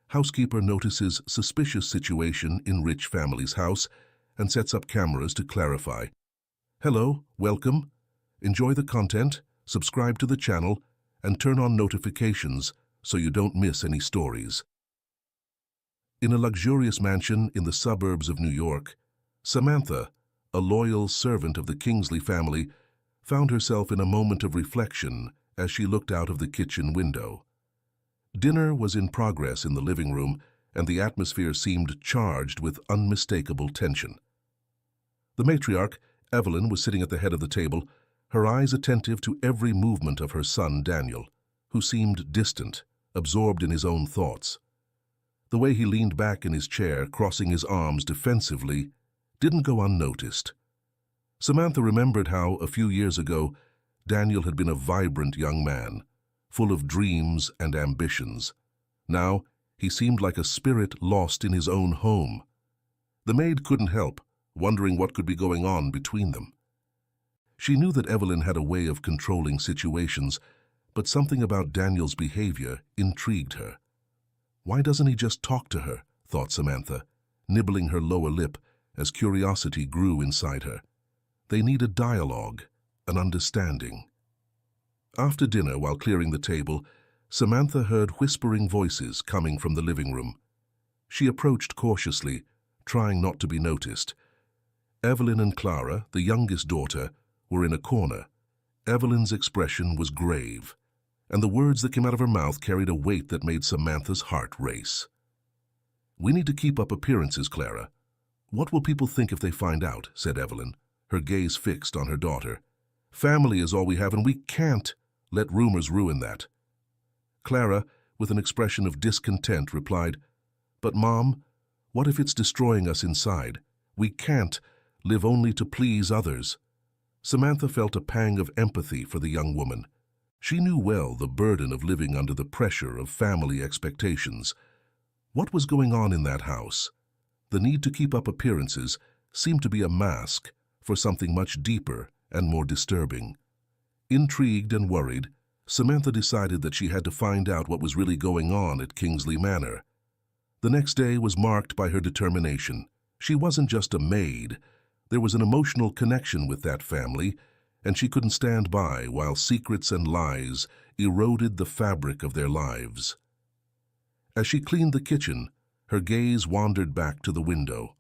housekeeper notices suspicious situation in rich family's house and sets up cameras to clarify. Hello, welcome. Enjoy the content, subscribe to the channel, and turn on notifications so you don't miss any stories. In a luxurious mansion in the suburbs of New York, Samantha, a loyal servant of the Kingsley family, found herself in a moment of reflection as she looked out of the kitchen window. Dinner was in progress in the living room, and the atmosphere seemed charged with unmistakable tension. The matriarch, Evelyn, was sitting at the head of the table, her eyes attentive to every movement of her son Daniel, who seemed distant, absorbed in his own thoughts. The way he leaned back in his chair, crossing his arms defensively, didn't go unnoticed. Samantha remembered how, a few years ago, Daniel had been a vibrant young man, full of dreams and ambitions. Now, he seemed like a spirit lost in his own home. The maid couldn't help, wondering what could be going on between them. She knew that Evelyn had a way of controlling situations, but something about Daniel's behavior intrigued her. Why doesn't he just talk to her, thought Samantha, nibbling her lower lip as curiosity grew inside her. They need a dialogue, an understanding. After dinner, while clearing the table, Samantha heard whispering voices coming from the living room. She approached cautiously, trying not to be noticed. Evelyn and Clara, the youngest daughter, were in a corner. Evelyn's expression was grave, and the words that came out of her mouth carried a weight that made Samantha's heart race. "We need to keep up appearances, Clara. What will people think if they find out?" said Evelyn, her gaze fixed on her daughter. "Family is all we have, and we can't let rumors ruin that." Clara, with an expression of discontent, replied, "But Mom, what if it's destroying us inside? We can't live only to please others." Samantha felt a pang of empathy for the young woman. She knew well the burden of living under the pressure of family expectations. What was going on in that house? The need to keep up appearances seemed to be a mask for something much deeper and more disturbing. Intrigued and worried, Samantha decided that she had to find out what was really going on at Kingsley Manor. The next day was marked by her determination. She wasn't just a maid. There was an emotional connection with that family, and she couldn't stand by while secrets and lies eroded the fabric of their lives. As she cleaned the kitchen, her gaze wandered back to the window.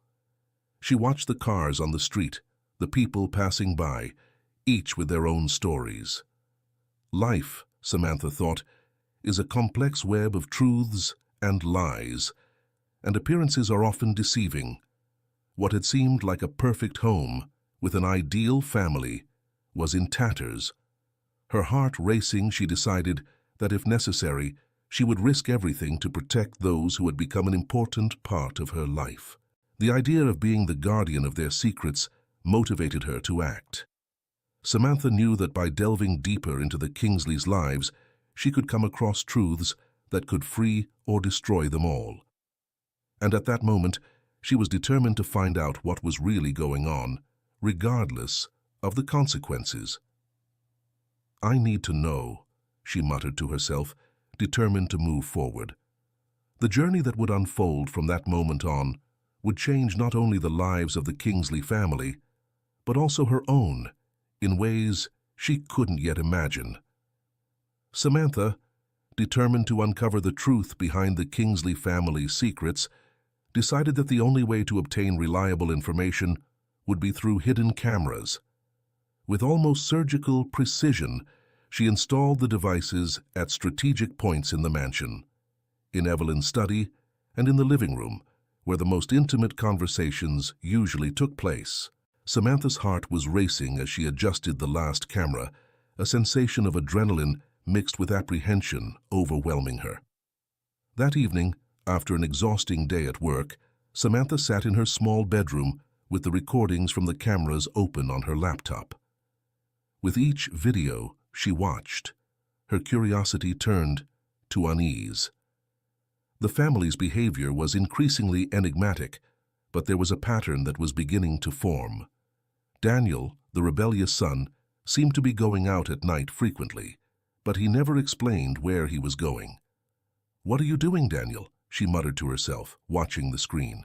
She watched the cars on the street, the people passing by, each with their own stories. Life, Samantha thought, is a complex web of truths and lies, and appearances are often deceiving. What had seemed like a perfect home, with an ideal family, was in tatters. Her heart racing, she decided that if necessary, she would risk everything to protect those who had become an important part of her life. The idea of being the guardian of their secrets motivated her to act. Samantha knew that by delving deeper into the Kingsleys' lives, she could come across truths that could free or destroy them all. And at that moment, she was determined to find out what was really going on, regardless of the consequences. "I need to know," she muttered to herself, determined to move forward. The journey that would unfold from that moment on would change not only the lives of the Kingsley family, but also her own, in ways she couldn't yet imagine. Samantha, determined to uncover the truth behind the Kingsley family's secrets, decided that the only way to obtain reliable information would be through hidden cameras. With almost surgical precision, she installed the devices at strategic points in the mansion, in Evelyn's study and in the living room, where the most intimate conversations usually took place. Samantha's heart was racing as she adjusted the last camera, a sensation of adrenaline mixed with apprehension overwhelming her. That evening, after an exhausting day at work, Samantha sat in her small bedroom with the recordings from the cameras open on her laptop. With each video she watched, her curiosity turned to unease. The family's behavior was increasingly enigmatic, but there was a pattern that was beginning to form. Daniel, the rebellious son, seemed to be going out at night frequently, but he never explained where he was going. "What are you doing, Daniel?" she muttered to herself, watching the screen.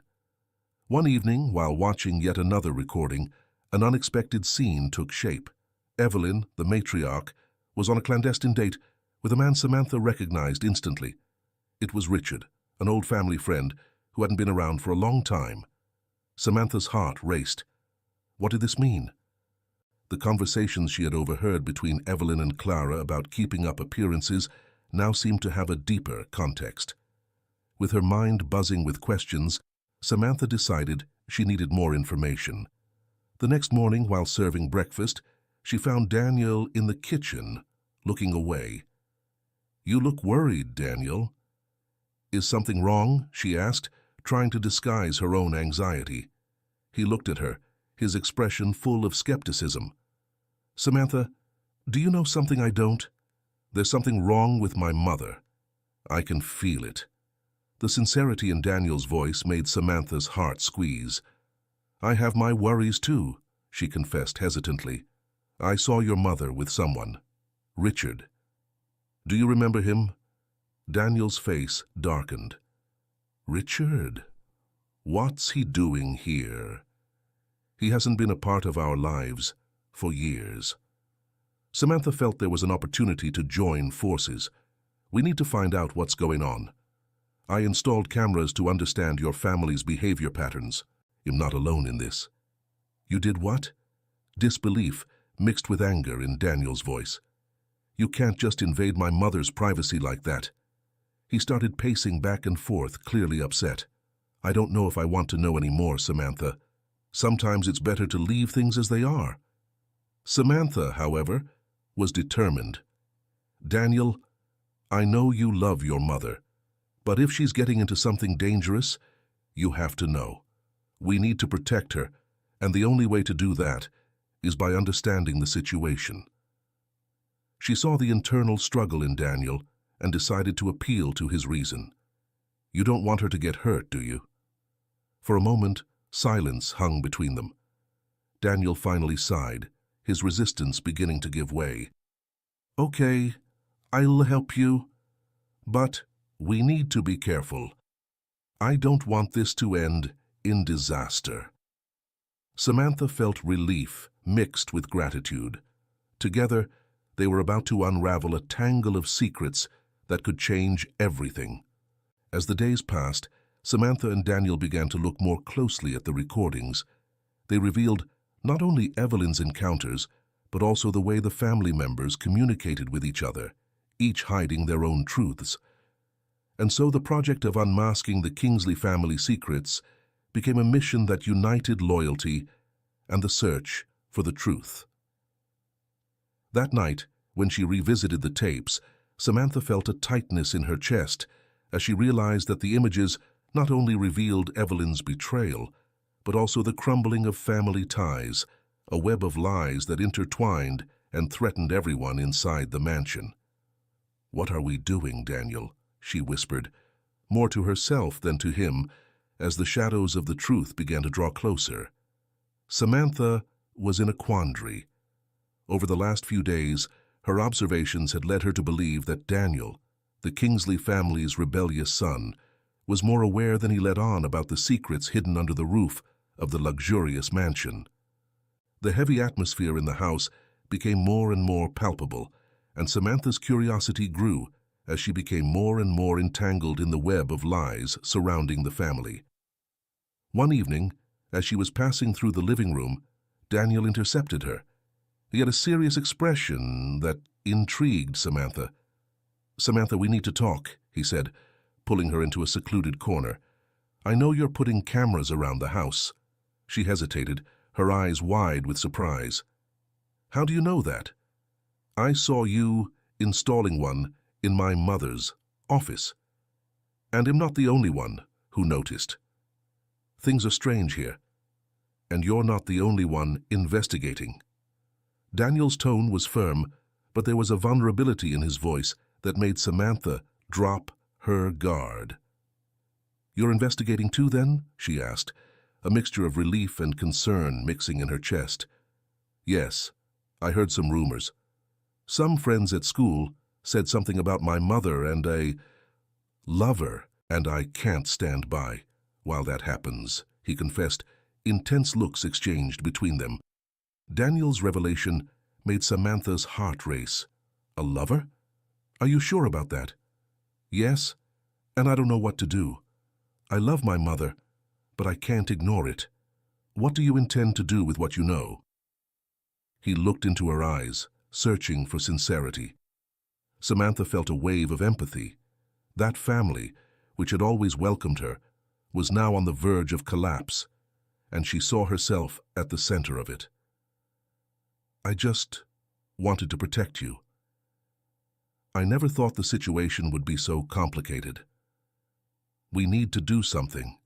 One evening, while watching yet another recording, an unexpected scene took shape. Evelyn, the matriarch, was on a clandestine date with a man Samantha recognized instantly. It was Richard, an old family friend who hadn't been around for a long time. Samantha's heart raced. What did this mean? The conversations she had overheard between Evelyn and Clara about keeping up appearances now seemed to have a deeper context. With her mind buzzing with questions, Samantha decided she needed more information. The next morning, while serving breakfast, she found Daniel in the kitchen, looking away. "You look worried, Daniel." "Is something wrong?" she asked, trying to disguise her own anxiety. He looked at her, his expression full of skepticism. "Samantha, do you know something I don't? There's something wrong with my mother. I can feel it." The sincerity in Daniel's voice made Samantha's heart squeeze. "I have my worries too," she confessed hesitantly. "I saw your mother with someone. Richard. Do you remember him?" Daniel's face darkened. "Richard? What's he doing here? He hasn't been a part of our lives for years." Samantha felt there was an opportunity to join forces. "We need to find out what's going on. I installed cameras to understand your family's behavior patterns. I'm not alone in this." "You did what?" Disbelief mixed with anger in Daniel's voice. "You can't just invade my mother's privacy like that." He started pacing back and forth, clearly upset. "I don't know if I want to know any more, Samantha. Sometimes it's better to leave things as they are." Samantha, however, was determined. "Daniel, I know you love your mother, but if she's getting into something dangerous, you have to know. We need to protect her, and the only way to do that is by understanding the situation." She saw the internal struggle in Daniel and decided to appeal to his reason. "You don't want her to get hurt, do you?" For a moment, silence hung between them. Daniel finally sighed, his resistance beginning to give way. "Okay, I'll help you. But we need to be careful. I don't want this to end in disaster." Samantha felt relief mixed with gratitude. Together, they were about to unravel a tangle of secrets that could change everything. As the days passed, Samantha and Daniel began to look more closely at the recordings. They revealed not only Evelyn's encounters, but also the way the family members communicated with each other, each hiding their own truths. And so the project of unmasking the Kingsley family secrets became a mission that united loyalty and the search for the truth. That night, when she revisited the tapes, Samantha felt a tightness in her chest as she realized that the images not only revealed Evelyn's betrayal, but also the crumbling of family ties, a web of lies that intertwined and threatened everyone inside the mansion. "What are we doing, Daniel?" she whispered, more to herself than to him, as the shadows of the truth began to draw closer. Samantha was in a quandary. Over the last few days, her observations had led her to believe that Daniel, the Kingsley family's rebellious son, was more aware than he let on about the secrets hidden under the roof of the luxurious mansion. The heavy atmosphere in the house became more and more palpable, and Samantha's curiosity grew as she became more and more entangled in the web of lies surrounding the family. One evening, as she was passing through the living room, Daniel intercepted her. He had a serious expression that intrigued Samantha. "Samantha, we need to talk," he said, pulling her into a secluded corner. "I know you're putting cameras around the house." She hesitated, her eyes wide with surprise. "How do you know that?" "I saw you installing one in my mother's office. And am not the only one who noticed. Things are strange here, and you're not the only one investigating." Daniel's tone was firm, but there was a vulnerability in his voice that made Samantha drop her guard. "You're investigating too, then?" she asked, a mixture of relief and concern mixing in her chest. "Yes, I heard some rumors. Some friends at school said something about my mother and a lover And I can't stand by while that happens, he confessed, intense looks exchanged between them. Daniel's revelation made Samantha's heart race. A lover? Are you sure about that? Yes, and I don't know what to do. I love my mother, but I can't ignore it. What do you intend to do with what you know? He looked into her eyes, searching for sincerity. Samantha felt a wave of empathy. That family, which had always welcomed her, was now on the verge of collapse, and she saw herself at the center of it. I just wanted to protect you. I never thought the situation would be so complicated. We need to do something.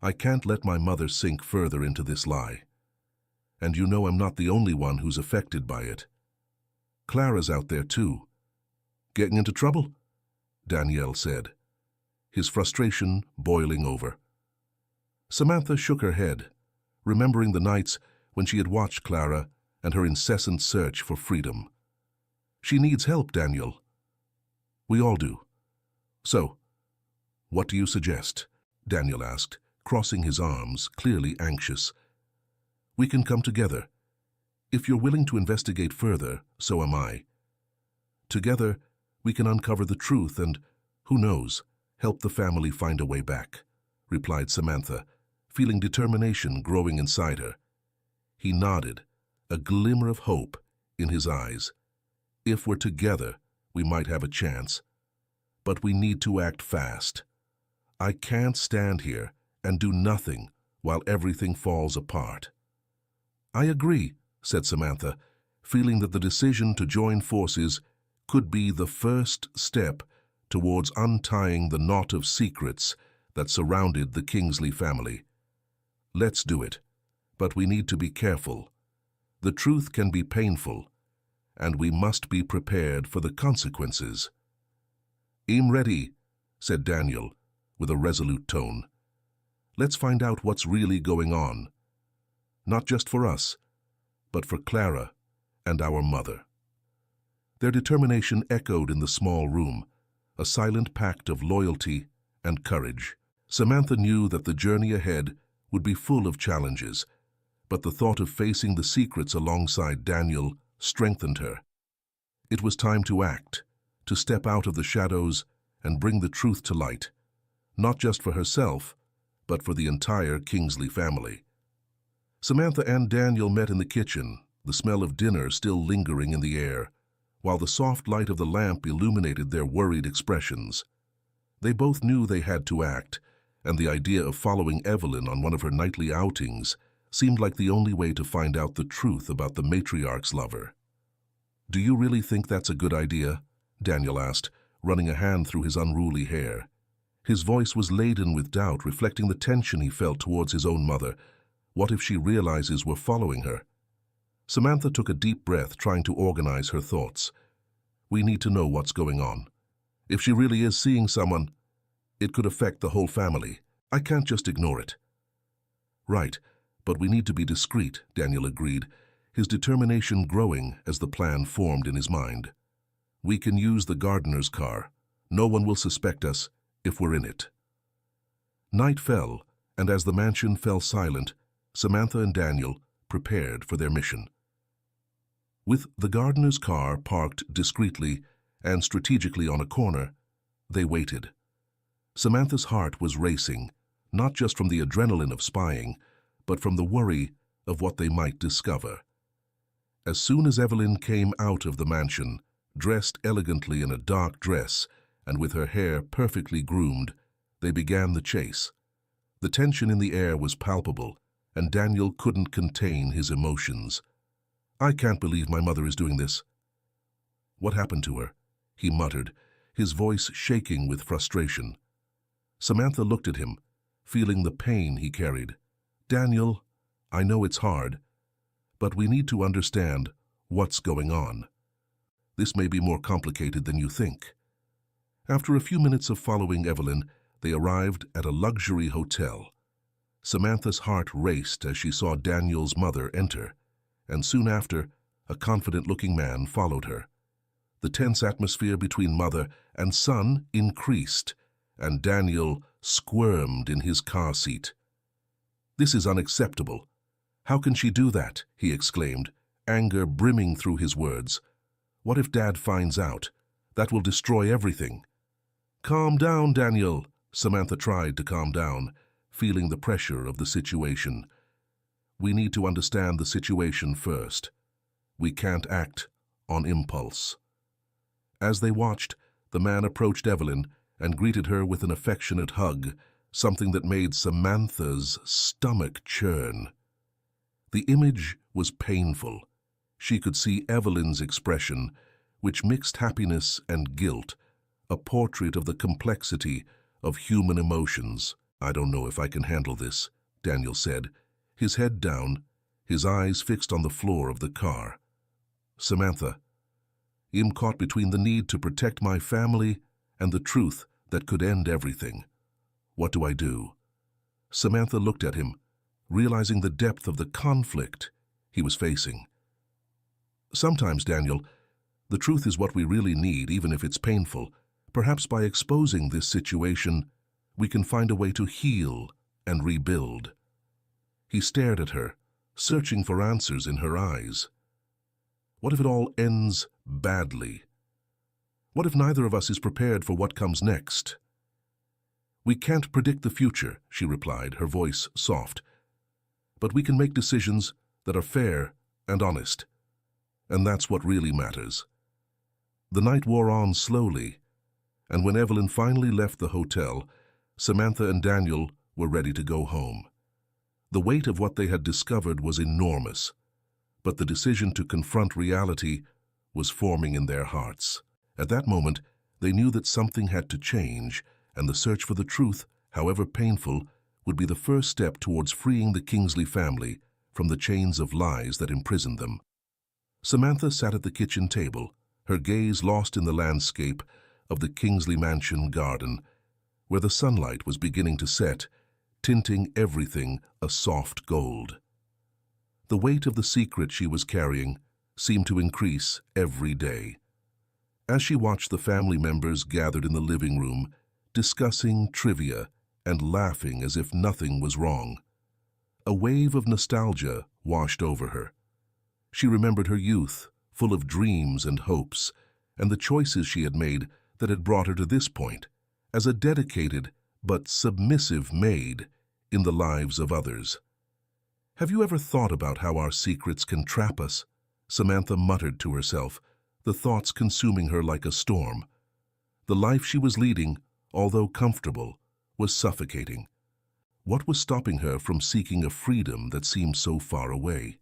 I can't let my mother sink further into this lie. And you know I'm not the only one who's affected by it. Clara's out there too. Getting into trouble? Daniel said, his frustration boiling over. Samantha shook her head, remembering the nights when she had watched Clara and her incessant search for freedom. She needs help, Daniel. We all do. So, what do you suggest? Daniel asked, crossing his arms, clearly anxious. We can come together. If you're willing to investigate further, so am I. Together, we can uncover the truth and, who knows, help the family find a way back, replied Samantha, feeling determination growing inside her. He nodded, a glimmer of hope in his eyes. If we're together, we might have a chance. But we need to act fast. I can't stand here and do nothing while everything falls apart. I agree, said Samantha, feeling that the decision to join forces could be the first step towards untying the knot of secrets that surrounded the Kingsley family. Let's do it, but we need to be careful. The truth can be painful, and we must be prepared for the consequences. I'm ready, said Daniel, with a resolute tone. Let's find out what's really going on. Not just for us, but for Clara and our mother. Their determination echoed in the small room, a silent pact of loyalty and courage. Samantha knew that the journey ahead would be full of challenges, but the thought of facing the secrets alongside Daniel strengthened her. It was time to act, to step out of the shadows and bring the truth to light, not just for herself, but for the entire Kingsley family. Samantha and Daniel met in the kitchen, the smell of dinner still lingering in the air, while the soft light of the lamp illuminated their worried expressions. They both knew they had to act, and the idea of following Evelyn on one of her nightly outings seemed like the only way to find out the truth about the matriarch's lover. Do you really think that's a good idea? Daniel asked, running a hand through his unruly hair. His voice was laden with doubt, reflecting the tension he felt towards his own mother. What if she realizes we're following her? Samantha took a deep breath, trying to organize her thoughts. We need to know what's going on. If she really is seeing someone, it could affect the whole family. I can't just ignore it. Right, but we need to be discreet, Daniel agreed, his determination growing as the plan formed in his mind. We can use the gardener's car. No one will suspect us if we're in it. Night fell, and as the mansion fell silent, Samantha and Daniel prepared for their mission. With the gardener's car parked discreetly and strategically on a corner, they waited. Samantha's heart was racing, not just from the adrenaline of spying, but from the worry of what they might discover. As soon as Evelyn came out of the mansion, dressed elegantly in a dark dress and with her hair perfectly groomed, they began the chase. The tension in the air was palpable, and Daniel couldn't contain his emotions. I can't believe my mother is doing this. What happened to her? He muttered, his voice shaking with frustration. Samantha looked at him, feeling the pain he carried. Daniel, I know it's hard, but we need to understand what's going on. This may be more complicated than you think. After a few minutes of following Evelyn, they arrived at a luxury hotel. Samantha's heart raced as she saw Daniel's mother enter, and soon after, a confident-looking man followed her. The tense atmosphere between mother and son increased and Daniel squirmed in his car seat. "This is unacceptable. How can she do that?" he exclaimed, anger brimming through his words. "What if Dad finds out? That will destroy everything." "Calm down, Daniel," Samantha tried to calm down, feeling the pressure of the situation. "We need to understand the situation first. We can't act on impulse." As they watched, the man approached Evelyn and greeted her with an affectionate hug, something that made Samantha's stomach churn. The image was painful. She could see Evelyn's expression, which mixed happiness and guilt, a portrait of the complexity of human emotions. "I don't know if I can handle this," Daniel said, his head down, his eyes fixed on the floor of the car. "Samantha, I'm caught between the need to protect my family and the truth that could end everything. What do I do?" Samantha looked at him, realizing the depth of the conflict he was facing. "Sometimes, Daniel, the truth is what we really need, even if it's painful. Perhaps by exposing this situation, we can find a way to heal and rebuild." He stared at her, searching for answers in her eyes. What if it all ends badly? What if neither of us is prepared for what comes next? "We can't predict the future," she replied, her voice soft. "But we can make decisions that are fair and honest. And that's what really matters." The night wore on slowly, and when Evelyn finally left the hotel, Samantha and Daniel were ready to go home. The weight of what they had discovered was enormous, but the decision to confront reality was forming in their hearts. At that moment, they knew that something had to change, and the search for the truth, however painful, would be the first step towards freeing the Kingsley family from the chains of lies that imprisoned them. Samantha sat at the kitchen table, her gaze lost in the landscape of the Kingsley Mansion garden, where the sunlight was beginning to set, tinting everything a soft gold. The weight of the secret she was carrying seemed to increase every day. As she watched the family members gathered in the living room, discussing trivia and laughing as if nothing was wrong, a wave of nostalgia washed over her. She remembered her youth, full of dreams and hopes, and the choices she had made that had brought her to this point, as a dedicated but submissive maid in the lives of others. "Have you ever thought about how our secrets can trap us?" Samantha muttered to herself, the thoughts consuming her like a storm. The life she was leading, although comfortable, was suffocating. What was stopping her from seeking a freedom that seemed so far away?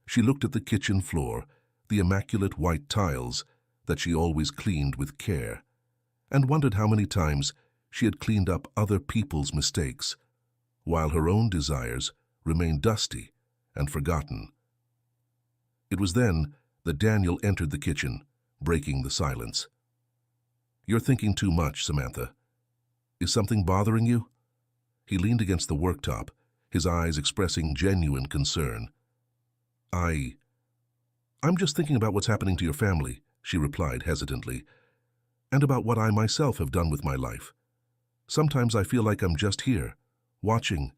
She looked at the kitchen floor, the immaculate white tiles that she always cleaned with care, and wondered how many times she had cleaned up other people's mistakes, while her own desires remained dusty and forgotten. It was then that Daniel entered the kitchen, breaking the silence. "You're thinking too much, Samantha. Is something bothering you?" He leaned against the worktop, his eyes expressing genuine concern. I'm just thinking about what's happening to your family," she replied hesitantly, "and about what I myself have done with my life. Sometimes I feel like I'm just here, watching,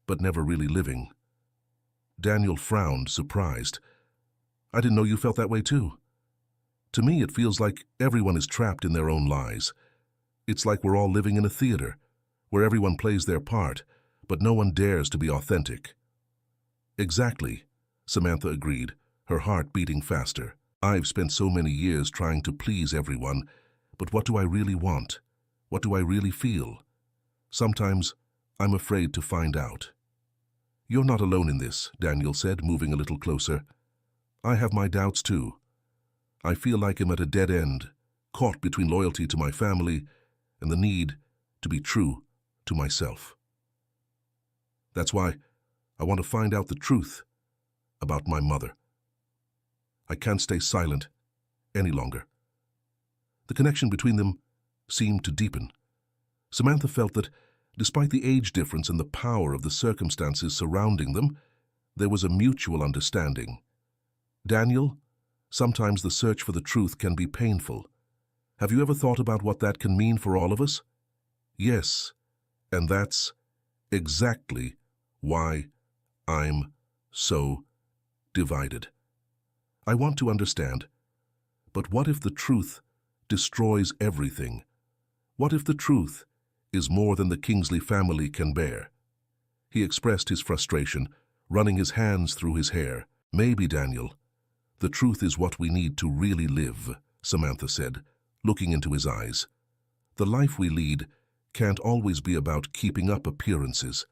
but never really living." Daniel frowned, surprised. "I didn't know you felt that way too. To me, it feels like everyone is trapped in their own lies. It's like we're all living in a theater, where everyone plays their part, but no one dares to be authentic." "Exactly," Samantha agreed, her heart beating faster. "I've spent so many years trying to please everyone, but what do I really want? What do I really feel? Sometimes I'm afraid to find out." "You're not alone in this," Daniel said, moving a little closer. "I have my doubts too. I feel like I'm at a dead end, caught between loyalty to my family and the need to be true to myself. That's why I want to find out the truth about my mother. I can't stay silent any longer." The connection between them seemed to deepen. Samantha felt that, despite the age difference and the power of the circumstances surrounding them, there was a mutual understanding. "Daniel, sometimes the search for the truth can be painful. Have you ever thought about what that can mean for all of us?" Yes, and that's exactly why I'm so divided. I want to understand, but what if the truth destroys everything? What if the truth is more than the Kingsley family can bear? He expressed his frustration, running his hands through his hair. Maybe, Daniel, the truth is what we need to really live, Samantha said, looking into his eyes. The life we lead can't always be about keeping up appearances.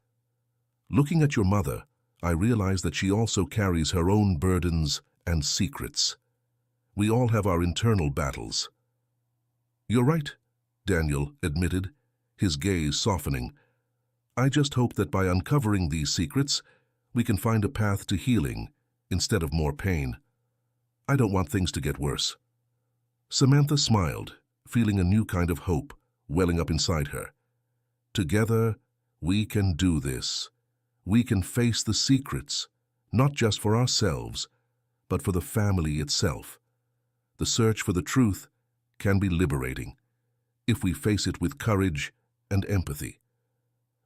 Looking at your mother, I realize that she also carries her own burdens and secrets. We all have our internal battles. You're right, Daniel admitted, his gaze softening. I just hope that by uncovering these secrets, we can find a path to healing instead of more pain. I don't want things to get worse. Samantha smiled, feeling a new kind of hope welling up inside her. Together, we can do this. We can face the secrets, not just for ourselves, but for the family itself. The search for the truth can be liberating if we face it with courage and empathy.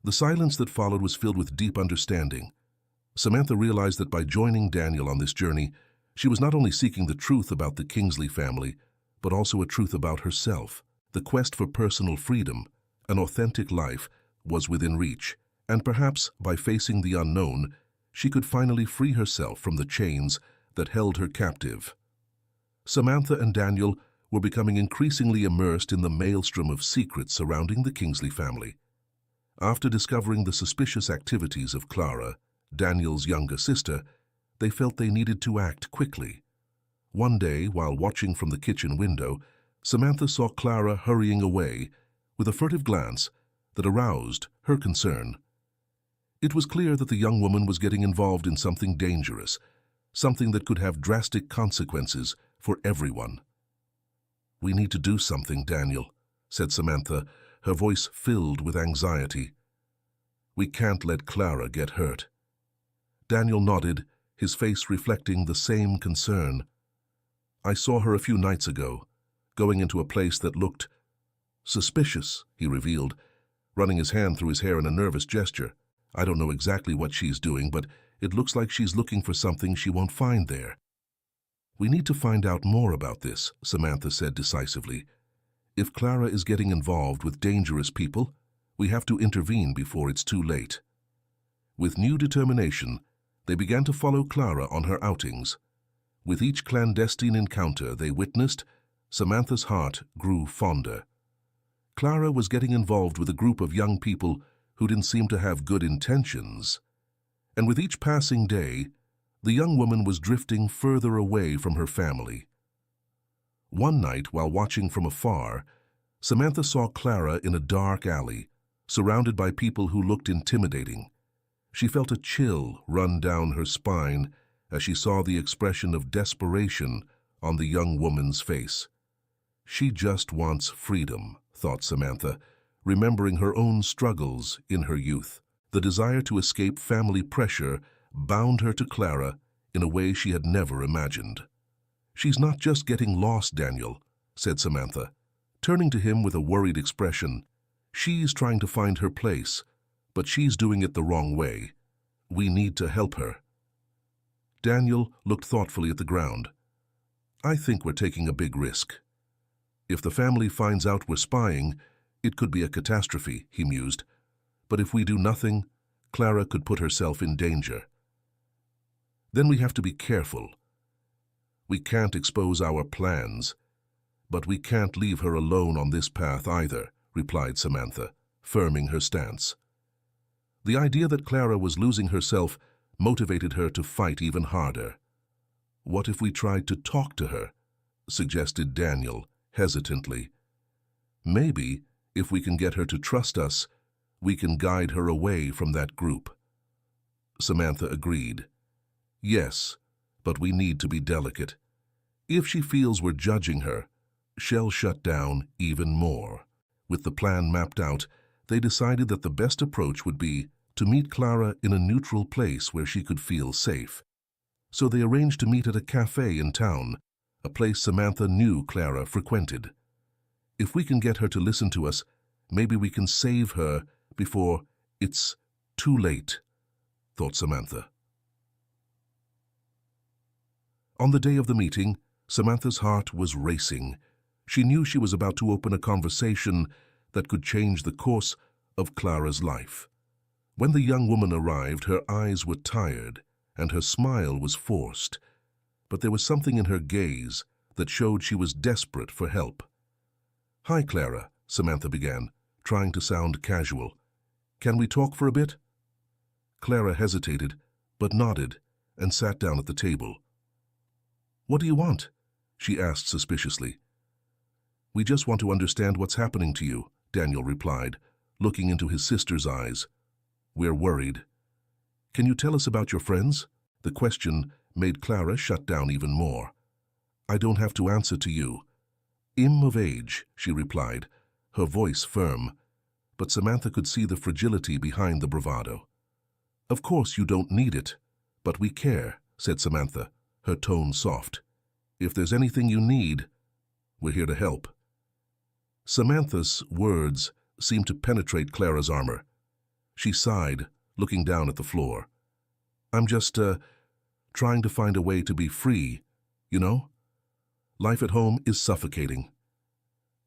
The silence that followed was filled with deep understanding. Samantha realized that by joining Daniel on this journey, she was not only seeking the truth about the Kingsley family, but also a truth about herself. The quest for personal freedom, an authentic life, was within reach, and perhaps by facing the unknown, she could finally free herself from the chains that held her captive. Samantha and Daniel were becoming increasingly immersed in the maelstrom of secrets surrounding the Kingsley family. After discovering the suspicious activities of Clara, Daniel's younger sister, they felt they needed to act quickly. One day, while watching from the kitchen window, Samantha saw Clara hurrying away with a furtive glance that aroused her concern. It was clear that the young woman was getting involved in something dangerous, something that could have drastic consequences for everyone. "We need to do something, Daniel," said Samantha, her voice filled with anxiety. "We can't let Clara get hurt." Daniel nodded, his face reflecting the same concern. "I saw her a few nights ago, going into a place that looked suspicious," he revealed, running his hand through his hair in a nervous gesture. "I don't know exactly what she's doing, but it looks like she's looking for something she won't find there." "We need to find out more about this," Samantha said decisively. "If Clara is getting involved with dangerous people, we have to intervene before it's too late." With new determination, they began to follow Clara on her outings. With each clandestine encounter they witnessed, Samantha's heart grew fonder. Clara was getting involved with a group of young people who didn't seem to have good intentions. And with each passing day, the young woman was drifting further away from her family. One night, while watching from afar, Samantha saw Clara in a dark alley, surrounded by people who looked intimidating. She felt a chill run down her spine as she saw the expression of desperation on the young woman's face. "She just wants freedom," thought Samantha, remembering her own struggles in her youth. The desire to escape family pressure bound her to Clara in a way she had never imagined. "She's not just getting lost, Daniel," said Samantha, turning to him with a worried expression. "She's trying to find her place, but she's doing it the wrong way. We need to help her." Daniel looked thoughtfully at the ground. "I think we're taking a big risk. If the family finds out we're spying, it could be a catastrophe," he mused. "But if we do nothing, Clara could put herself in danger. Then we have to be careful. We can't expose our plans, but we can't leave her alone on this path either," replied Samantha, firming her stance. The idea that Clara was losing herself motivated her to fight even harder. "What if we tried to talk to her?" suggested Daniel, hesitantly. "Maybe, if we can get her to trust us, we can guide her away from that group." Samantha agreed. "Yes, but we need to be delicate. If she feels we're judging her, she'll shut down even more." With the plan mapped out, they decided that the best approach would be to meet Clara in a neutral place where she could feel safe. So they arranged to meet at a cafe in town, a place Samantha knew Clara frequented. "If we can get her to listen to us, Maybe we can save her before it's too late, thought Samantha. On the day of the meeting, Samantha's heart was racing. She knew she was about to open a conversation that could change the course of Clara's life. When the young woman arrived, her eyes were tired and her smile was forced, but there was something in her gaze that showed she was desperate for help. "Hi, Clara," Samantha began, trying to sound casual. "Can we talk for a bit?" Clara hesitated, but nodded and sat down at the table. "What do you want?" she asked suspiciously. "We just want to understand what's happening to you," Daniel replied, looking into his sister's eyes. "We're worried." "Can you tell us about your friends?" The question made Clara shut down even more. "I don't have to answer to you." "I'm of age," she replied, her voice firm, but Samantha could see the fragility behind the bravado. "Of course you don't need it, but we care," said Samantha, her tone soft. "If there's anything you need, we're here to help." Samantha's words seemed to penetrate Clara's armor. She sighed, looking down at the floor. "I'm just, trying to find a way to be free, you know? Life at home is suffocating."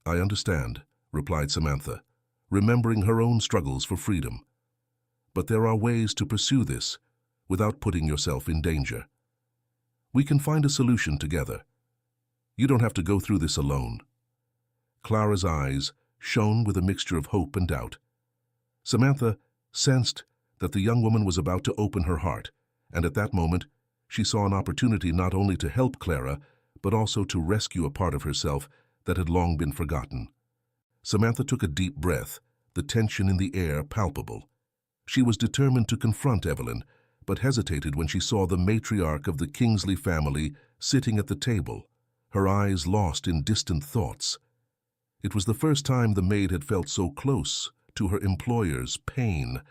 "I understand," replied Samantha, remembering her own struggles for freedom. "But there are ways to pursue this without putting yourself in danger. We can find a solution together. You don't have to go through this alone." Clara's eyes shone with a mixture of hope and doubt. Samantha sensed that the young woman was about to open her heart, and at that moment she saw an opportunity not only to help Clara, but also to rescue a part of herself that had long been forgotten. Samantha took a deep breath, the tension in the air palpable. She was determined to confront Evelyn, but hesitated when she saw the matriarch of the Kingsley family sitting at the table, her eyes lost in distant thoughts. It was the first time the maid had felt so close to her employer's pain,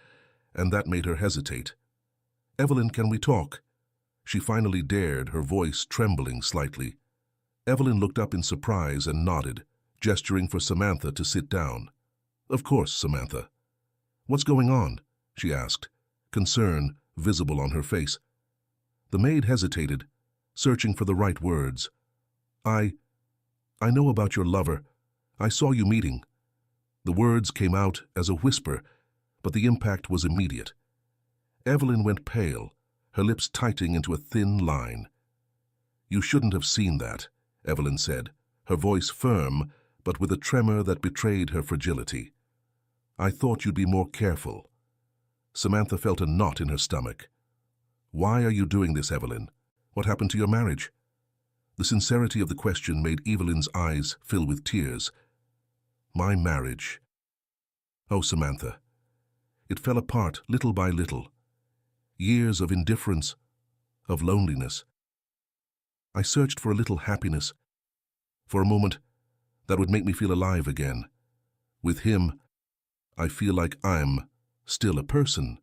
and that made her hesitate. "Evelyn, can we talk?" She finally dared, her voice trembling slightly. Evelyn looked up in surprise and nodded, gesturing for Samantha to sit down. "Of course, Samantha." "What's going on?" she asked, concern visible on her face. The maid hesitated, searching for the right words. I know about your lover. I saw you meeting." The words came out as a whisper, but the impact was immediate. Evelyn went pale, her lips tightening into a thin line. "You shouldn't have seen that," Evelyn said, her voice firm, but with a tremor that betrayed her fragility. "I thought you'd be more careful." Samantha felt a knot in her stomach. "Why are you doing this, Evelyn? What happened to your marriage?" The sincerity of the question made Evelyn's eyes fill with tears. "My marriage." "Oh, Samantha." It fell apart little by little. Years of indifference, of loneliness. I searched for a little happiness, for a moment that would make me feel alive again. With him, I feel like I'm still a person.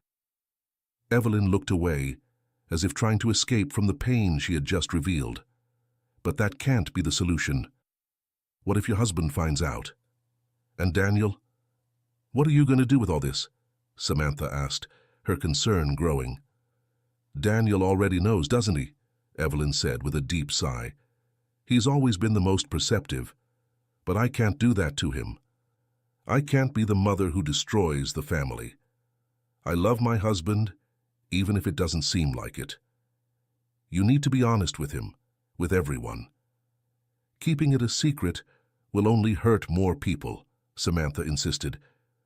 Evelyn looked away, as if trying to escape from the pain she had just revealed. "But that can't be the solution. What if your husband finds out? And Daniel? What are you going to do with all this?" Samantha asked, her concern growing. "Daniel already knows, doesn't he?" Evelyn said with a deep sigh. "He's always been the most perceptive, but I can't do that to him. I can't be the mother who destroys the family. I love my husband, even if it doesn't seem like it. You need to be honest with him, with everyone. Keeping it a secret will only hurt more people," Samantha insisted,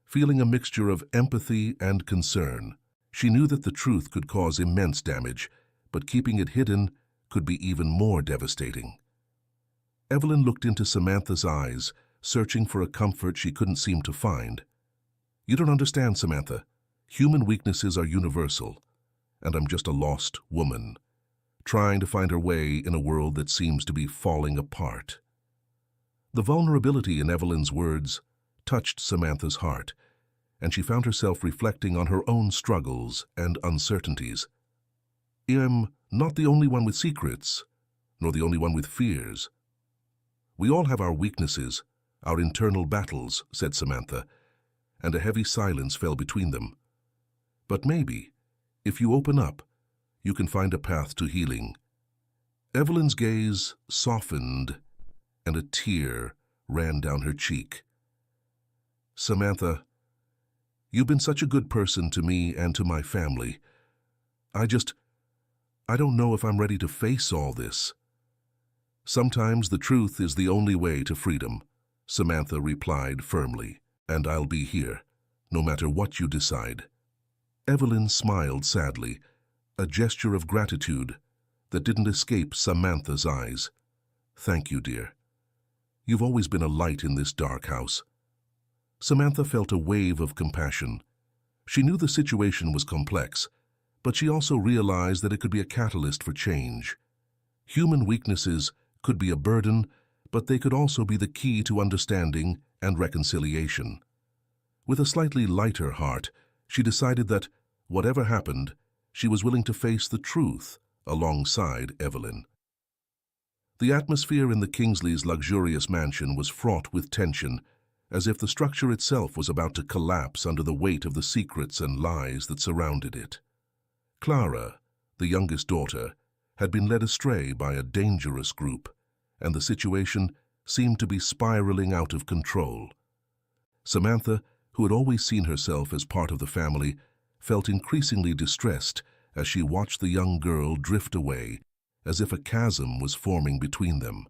feeling a mixture of empathy and concern. She knew that the truth could cause immense damage, but keeping it hidden could be even more devastating. Evelyn looked into Samantha's eyes, searching for a comfort she couldn't seem to find. "You don't understand, Samantha. Human weaknesses are universal, and I'm just a lost woman, trying to find her way in a world that seems to be falling apart." The vulnerability in Evelyn's words touched Samantha's heart, and she found herself reflecting on her own struggles and uncertainties. "I'm not the only one with secrets, nor the only one with fears. We all have our weaknesses, our internal battles," said Samantha, and a heavy silence fell between them. But maybe, if you open up, you can find a path to healing. Evelyn's gaze softened, and a tear ran down her cheek. Samantha, you've been such a good person to me and to my family. I don't know if I'm ready to face all this. Sometimes the truth is the only way to freedom, Samantha replied firmly, and I'll be here, no matter what you decide. Evelyn smiled sadly, a gesture of gratitude that didn't escape Samantha's eyes. Thank you, dear. You've always been a light in this dark house. Samantha felt a wave of compassion. She knew the situation was complex, but she also realized that it could be a catalyst for change. Human weaknesses could be a burden, but they could also be the key to understanding and reconciliation. With a slightly lighter heart, she decided that, whatever happened, she was willing to face the truth alongside Evelyn. The atmosphere in the Kingsleys' luxurious mansion was fraught with tension, as if the structure itself was about to collapse under the weight of the secrets and lies that surrounded it. Clara, the youngest daughter, had been led astray by a dangerous group, and the situation seemed to be spiraling out of control. Samantha, who had always seen herself as part of the family, felt increasingly distressed as she watched the young girl drift away, as if a chasm was forming between them.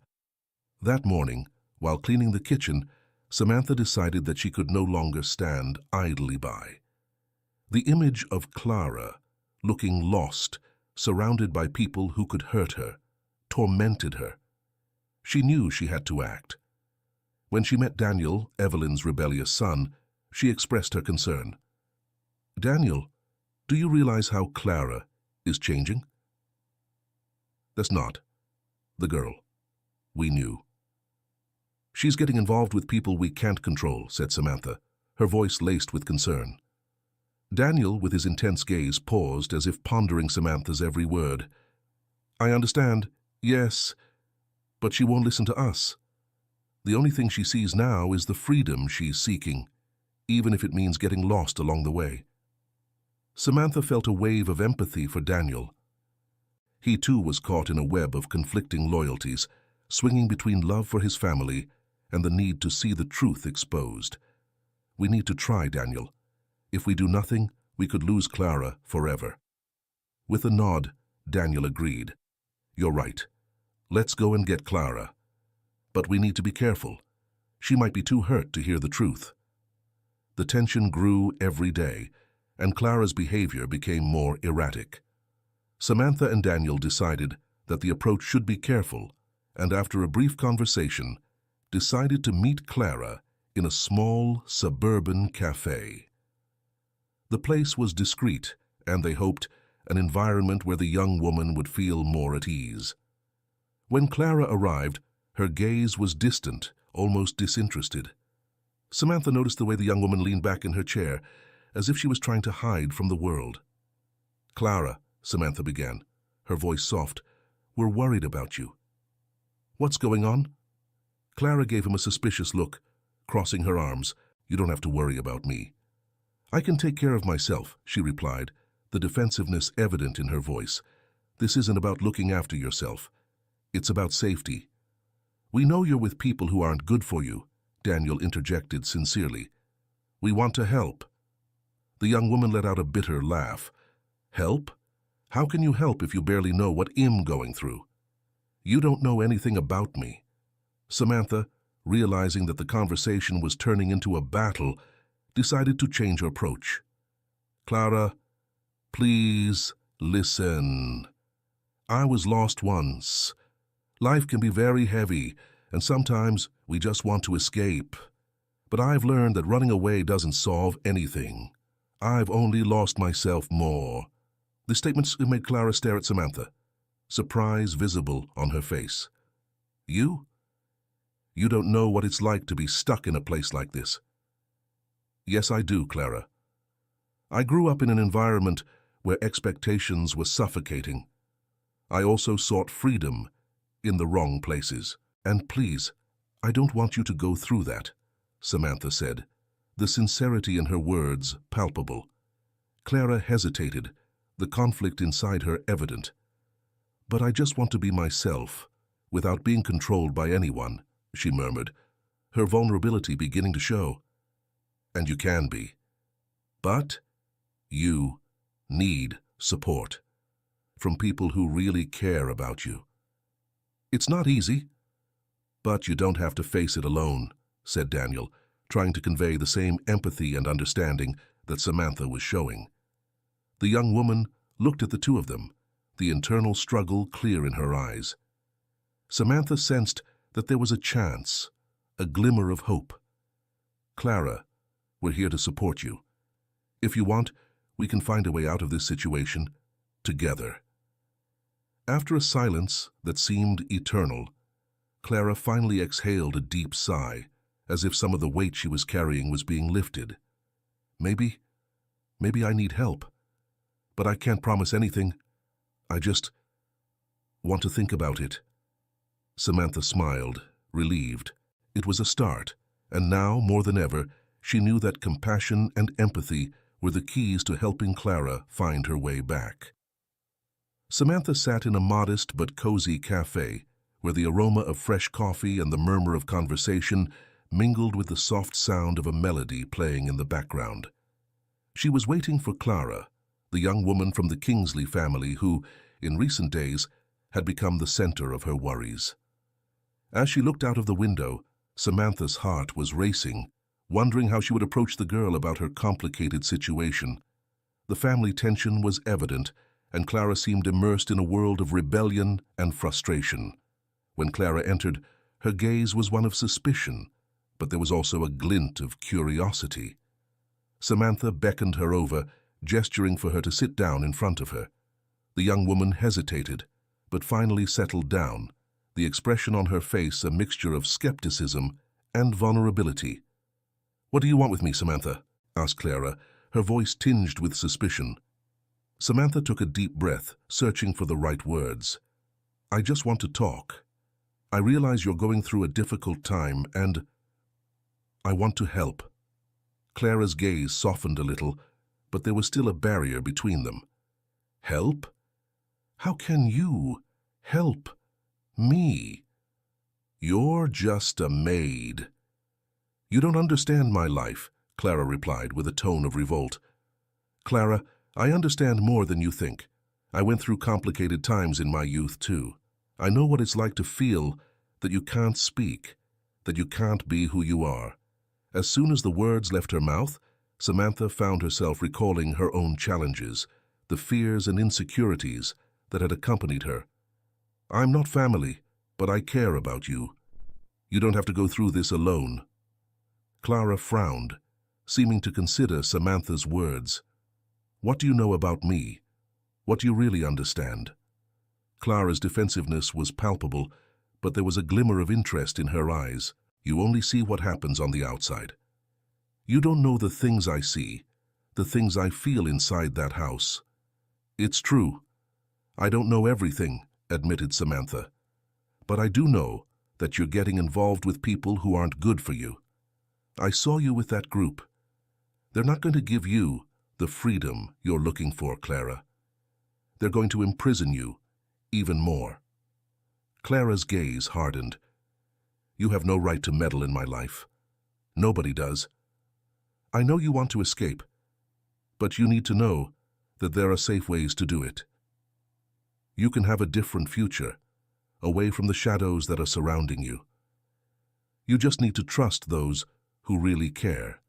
That morning, while cleaning the kitchen, Samantha decided that she could no longer stand idly by. The image of Clara, looking lost, surrounded by people who could hurt her, tormented her. She knew she had to act. When she met Daniel, Evelyn's rebellious son, she expressed her concern. Daniel, do you realize how Clara is changing? That's not the girl we knew. She's getting involved with people we can't control, said Samantha, her voice laced with concern. Daniel, with his intense gaze, paused as if pondering Samantha's every word. I understand, yes, but she won't listen to us. The only thing she sees now is the freedom she's seeking, even if it means getting lost along the way. Samantha felt a wave of empathy for Daniel. He too was caught in a web of conflicting loyalties, swinging between love for his family and the need to see the truth exposed. We need to try, Daniel. If we do nothing, we could lose Clara forever. With a nod, Daniel agreed. You're right. Let's go and get Clara. But we need to be careful. She might be too hurt to hear the truth. The tension grew every day, and Clara's behavior became more erratic. Samantha and Daniel decided that the approach should be careful, and after a brief conversation, decided to meet Clara in a small suburban cafe. The place was discreet, and they hoped an environment where the young woman would feel more at ease. When Clara arrived, her gaze was distant, almost disinterested. Samantha noticed the way the young woman leaned back in her chair, as if she was trying to hide from the world. Clara, Samantha began, her voice soft, we're worried about you. What's going on? Clara gave him a suspicious look, crossing her arms. You don't have to worry about me. I can take care of myself, she replied, the defensiveness evident in her voice. This isn't about looking after yourself. It's about safety. We know you're with people who aren't good for you, Daniel interjected sincerely. We want to help. The young woman let out a bitter laugh. Help? How can you help if you barely know what I'm going through? You don't know anything about me. Samantha, realizing that the conversation was turning into a battle, decided to change her approach. Clara, please listen. I was lost once. Life can be very heavy, and sometimes we just want to escape. But I've learned that running away doesn't solve anything. I've only lost myself more. The statements made Clara stare at Samantha, surprise visible on her face. You? You don't know what it's like to be stuck in a place like this. Yes, I do, Clara. I grew up in an environment where expectations were suffocating. I also sought freedom in the wrong places. And please, I don't want you to go through that, Samantha said, the sincerity in her words palpable. Clara hesitated, the conflict inside her evident. "But I just want to be myself, without being controlled by anyone," she murmured, her vulnerability beginning to show. "And you can be. But you need support from people who really care about you. It's not easy, but you don't have to face it alone," said Daniel, trying to convey the same empathy and understanding that Samantha was showing. The young woman looked at the two of them, the internal struggle clear in her eyes. Samantha sensed that there was a chance, a glimmer of hope. "Clara, we're here to support you. If you want, we can find a way out of this situation together." After a silence that seemed eternal, Clara finally exhaled a deep sigh, as if some of the weight she was carrying was being lifted. Maybe I need help, but I can't promise anything. I just want to think about it." Samantha smiled, relieved. It was a start, and now, more than ever, she knew that compassion and empathy were the keys to helping Clara find her way back. Samantha sat in a modest but cozy cafe, where the aroma of fresh coffee and the murmur of conversation mingled with the soft sound of a melody playing in the background. She was waiting for Clara, the young woman from the Kingsley family who, in recent days, had become the center of her worries. As she looked out of the window, Samantha's heart was racing, wondering how she would approach the girl about her complicated situation. The family tension was evident, and Clara seemed immersed in a world of rebellion and frustration. When Clara entered, her gaze was one of suspicion, but there was also a glint of curiosity. Samantha beckoned her over, gesturing for her to sit down in front of her. The young woman hesitated, but finally settled down, the expression on her face a mixture of skepticism and vulnerability. "What do you want with me, Samantha?" asked Clara, her voice tinged with suspicion. Samantha took a deep breath, searching for the right words. "I just want to talk. I realize you're going through a difficult time, and I want to help." Clara's gaze softened a little, but there was still a barrier between them. "Help? How can you help me? You're just a maid." "You don't understand my life," Clara replied with a tone of revolt. "Clara, I understand more than you think. I went through complicated times in my youth, too. I know what it's like to feel that you can't speak, that you can't be who you are." As soon as the words left her mouth, Samantha found herself recalling her own challenges, the fears and insecurities that had accompanied her. "I'm not family, but I care about you. You don't have to go through this alone." Clara frowned, seeming to consider Samantha's words. "What do you know about me? What do you really understand?" Clara's defensiveness was palpable, but there was a glimmer of interest in her eyes. "You only see what happens on the outside. You don't know the things I see, the things I feel inside that house." "It's true. I don't know everything," admitted Samantha. "But I do know that you're getting involved with people who aren't good for you. I saw you with that group. They're not going to give you the freedom you're looking for, Clara. They're going to imprison you even more." Clara's gaze hardened. "You have no right to meddle in my life. Nobody does. I know you want to escape, but you need to know that there are safe ways to do it. You can have a different future, away from the shadows that are surrounding you. You just need to trust those who really care."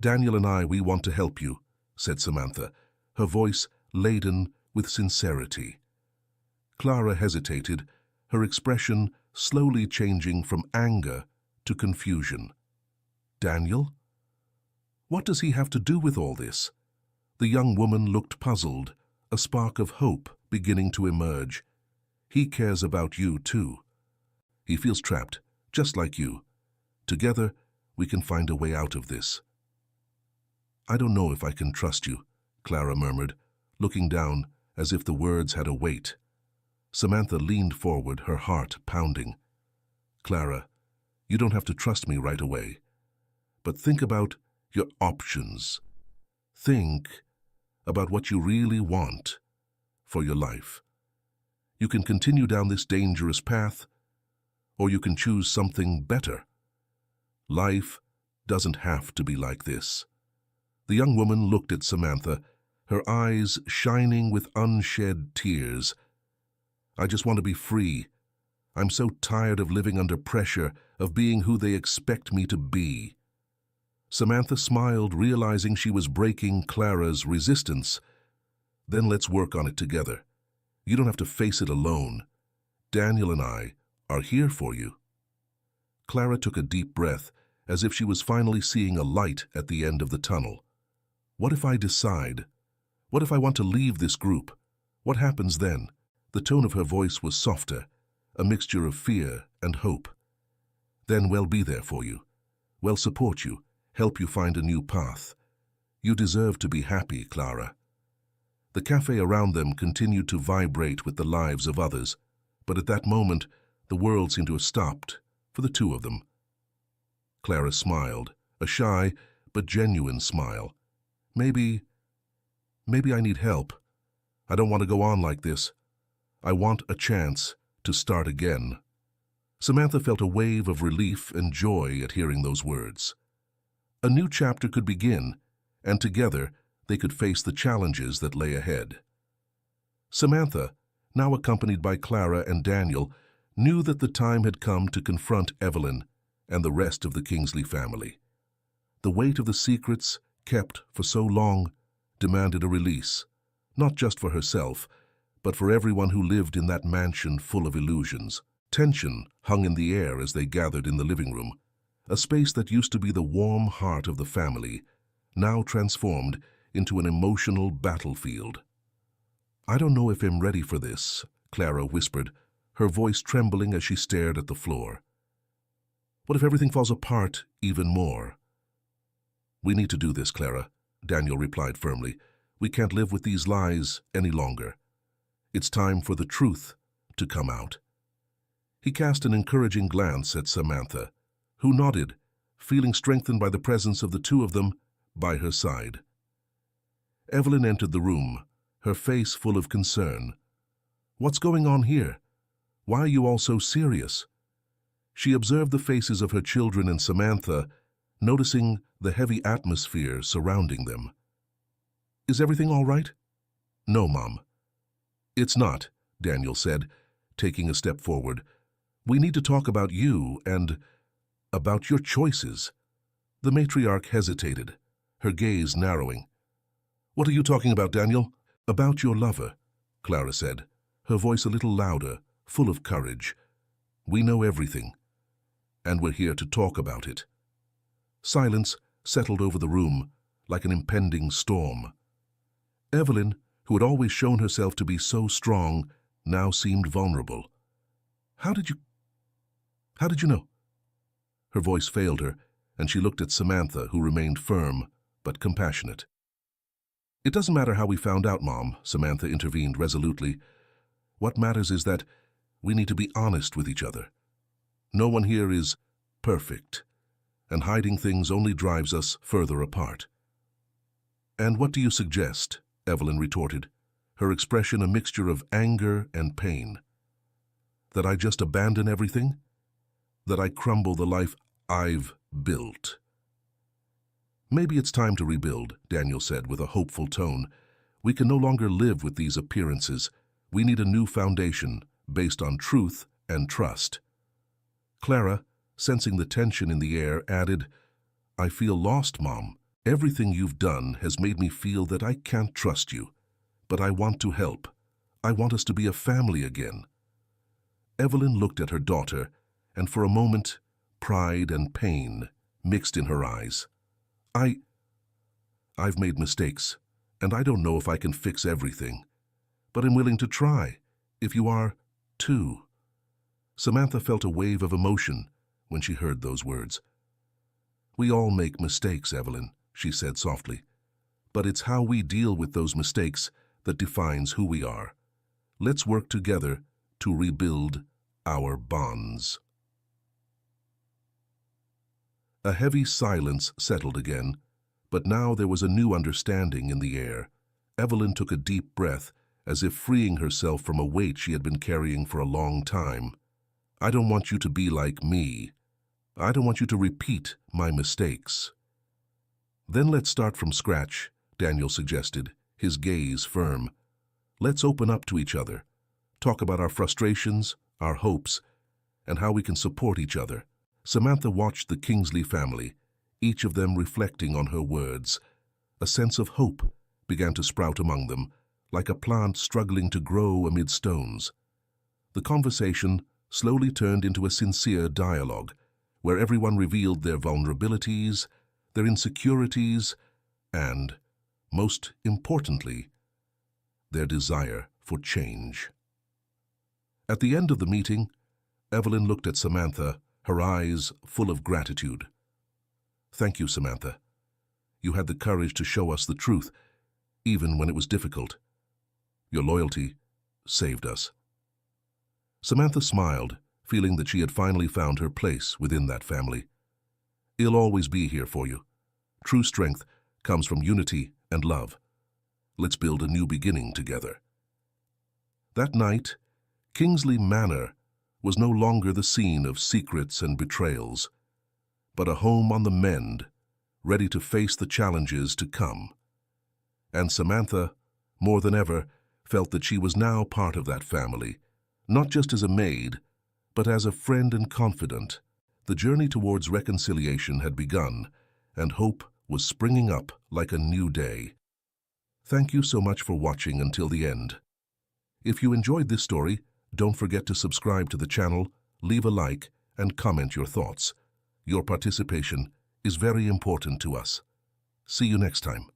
"Daniel and we want to help you," said Samantha, her voice laden with sincerity. Clara hesitated, her expression slowly changing from anger to confusion. "Daniel? What does he have to do with all this?" The young woman looked puzzled, a spark of hope beginning to emerge. "He cares about you, too. He feels trapped, just like you. Together, we can find a way out of this." "I don't know if I can trust you," Clara murmured, looking down as if the words had a weight. Samantha leaned forward, her heart pounding. "Clara, you don't have to trust me right away. But think about your options. Think about what you really want for your life. You can continue down this dangerous path, or you can choose something better. Life doesn't have to be like this. The young woman looked at Samantha, her eyes shining with unshed tears. I just want to be free. I'm so tired of living under pressure, of being who they expect me to be. Samantha smiled, realizing she was breaking Clara's resistance. Then let's work on it together. You don't have to face it alone. Daniel and I are here for you. Clara took a deep breath, as if she was finally seeing a light at the end of the tunnel. What if I decide? What if I want to leave this group? What happens then? The tone of her voice was softer, a mixture of fear and hope. Then we'll be there for you. We'll support you, help you find a new path. You deserve to be happy, Clara. The cafe around them continued to vibrate with the lives of others, but at that moment, the world seemed to have stopped for the two of them. Clara smiled, a shy but genuine smile. Maybe I need help. I don't want to go on like this. I want a chance to start again. Samantha felt a wave of relief and joy at hearing those words. A new chapter could begin, and together they could face the challenges that lay ahead. Samantha, now accompanied by Clara and Daniel, knew that the time had come to confront Evelyn and the rest of the Kingsley family. The weight of the secrets, kept for so long, demanded a release, not just for herself, but for everyone who lived in that mansion full of illusions. Tension hung in the air as they gathered in the living room, a space that used to be the warm heart of the family, now transformed into an emotional battlefield. I don't know if I'm ready for this, Clara whispered, her voice trembling as she stared at the floor. What if everything falls apart even more? We need to do this, Clara, Daniel replied firmly. We can't live with these lies any longer. It's time for the truth to come out. He cast an encouraging glance at Samantha, who nodded, feeling strengthened by the presence of the two of them by her side. Evelyn entered the room, her face full of concern. What's going on here? Why are you all so serious? She observed the faces of her children and Samantha, noticing the heavy atmosphere surrounding them. Is everything all right? No, Mom. It's not, Daniel said, taking a step forward. We need to talk about you and about your choices. The matriarch hesitated, her gaze narrowing. What are you talking about, Daniel? About your lover, Clara said, her voice a little louder, full of courage. We know everything, and we're here to talk about it. Silence settled over the room like an impending storm. Evelyn, who had always shown herself to be so strong, now seemed vulnerable. How did you know? Her voice failed her, and she looked at Samantha, who remained firm but compassionate. It doesn't matter how we found out, Mom, Samantha intervened resolutely. What matters is that we need to be honest with each other. No one here is perfect, and hiding things only drives us further apart. And what do you suggest? Evelyn retorted, her expression a mixture of anger and pain. That I just abandon everything? That I crumble the life I've built? Maybe it's time to rebuild, Daniel said with a hopeful tone. We can no longer live with these appearances. We need a new foundation based on truth and trust. Clara, sensing the tension in the air, added, I feel lost, Mom. Everything you've done has made me feel that I can't trust you. But I want to help. I want us to be a family again. Evelyn looked at her daughter, and for a moment, pride and pain mixed in her eyes. I've made mistakes, and I don't know if I can fix everything. But I'm willing to try, if you are, too. Samantha felt a wave of emotion when she heard those words. We all make mistakes, Evelyn, she said softly. But it's how we deal with those mistakes that defines who we are. Let's work together to rebuild our bonds. A heavy silence settled again, But now there was a new understanding in the air. Evelyn took a deep breath, as if freeing herself from a weight she had been carrying for a long time. I don't want you to be like me. I don't want you to repeat my mistakes. Then let's start from scratch, Daniel suggested, his gaze firm. Let's open up to each other, talk about our frustrations, our hopes, and how we can support each other. Samantha watched the Kingsley family, each of them reflecting on her words. A sense of hope began to sprout among them, like a plant struggling to grow amid stones. The conversation slowly turned into a sincere dialogue, where everyone revealed their vulnerabilities, their insecurities, and, most importantly, their desire for change. At the end of the meeting, Evelyn looked at Samantha, her eyes full of gratitude. Thank you, Samantha. You had the courage to show us the truth, even when it was difficult. Your loyalty saved us. Samantha smiled, feeling that she had finally found her place within that family. I'll always be here for you. True strength comes from unity and love. Let's build a new beginning together. That night, Kingsley Manor was no longer the scene of secrets and betrayals, but a home on the mend, ready to face the challenges to come. And Samantha, more than ever, felt that she was now part of that family, not just as a maid, but as a friend and confidant. The journey towards reconciliation had begun, and hope was springing up like a new day. Thank you so much for watching until the end. If you enjoyed this story, don't forget to subscribe to the channel, leave a like, and comment your thoughts. Your participation is very important to us. See you next time.